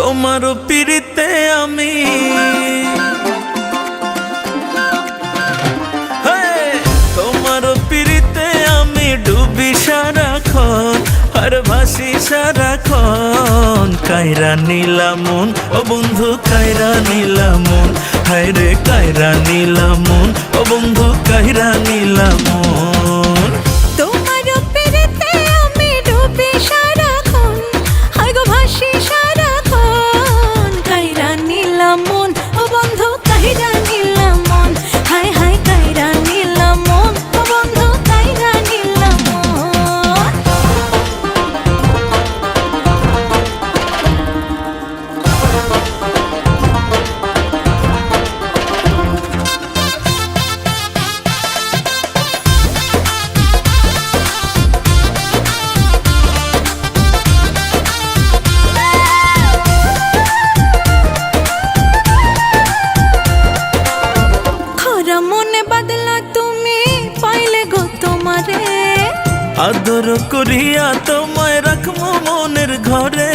তোমার পিড়িতে আমি তোমার পিড়িতে আমি ডুবি সারাক্ষণ আর ভাসি সারাক্ষণ। কায়রা নীলা মন ও বন্ধু কায়রা নীলা মন, হায় রে কায়রা নীলা মন ও বন্ধু কায়রা নীলা মন। তোমার পিড়িতে আমি ডুবি সারাক্ষণ আর গো ভাসি সারাক্ষণ। কায়রা নীলা মন ও বন্ধু কায়রা নীলা মন, হায় হায় কায়রা নীলা মন ও বন্ধু কায়রা নীলা মন। খরা মনে বাদলা তুমি পাইলে গো তোমারে, আদর করিয়া তোমায় রাখবো মনের ঘরে।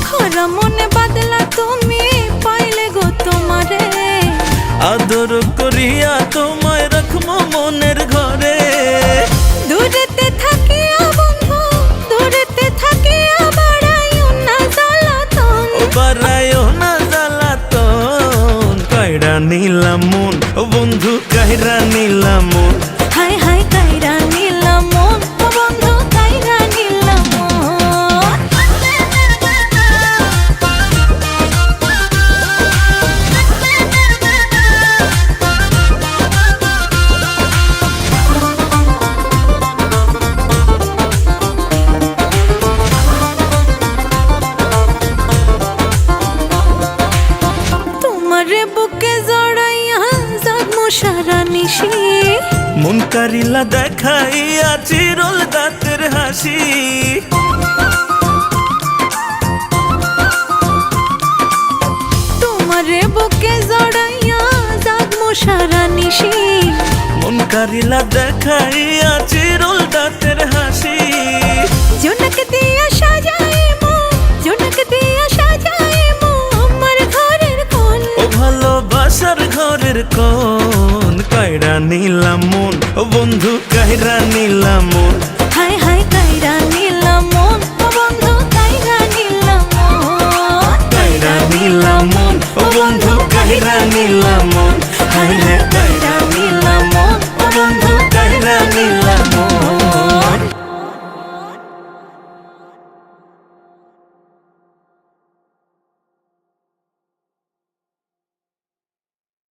খরা মনে বাদলা তুমি পাইলে গো তোমারে, আদর করিয়া তোমায় রাখবো মনের ঘরে। দূরেতে থাকিয়া বন্ধু দূরেতে থাকিয়া বাড়াইও না জ্বালাতন। ও বাড়াইও না জ্বালাতন। কায়রা নীলা মন ও বন্ধু কায়রা নীলা মন, হায় হায় কায়রা নীলা মন ও বন্ধু কায়রা নীলা মন। তোমারে বুকে জড়াইয়া জাগমু সারা নিশি, মন কারিলা দেখাইয়া চিরল দাঁতের হাসি। তোমারে বুকে জড়াইয়া জাগমু সারা নিশি। মন কারিলা দেখাইয়া চিরল দাঁতের হাসি। জোনাক দিয়া সাজাইমু জোনাক দিয়া সাজাইমু আমার ঘরের কোণ। ও ভালোবাসার ঘরের কোণ। কায়রা নীলা মন ও বন্ধু কায়রা নীলা মন,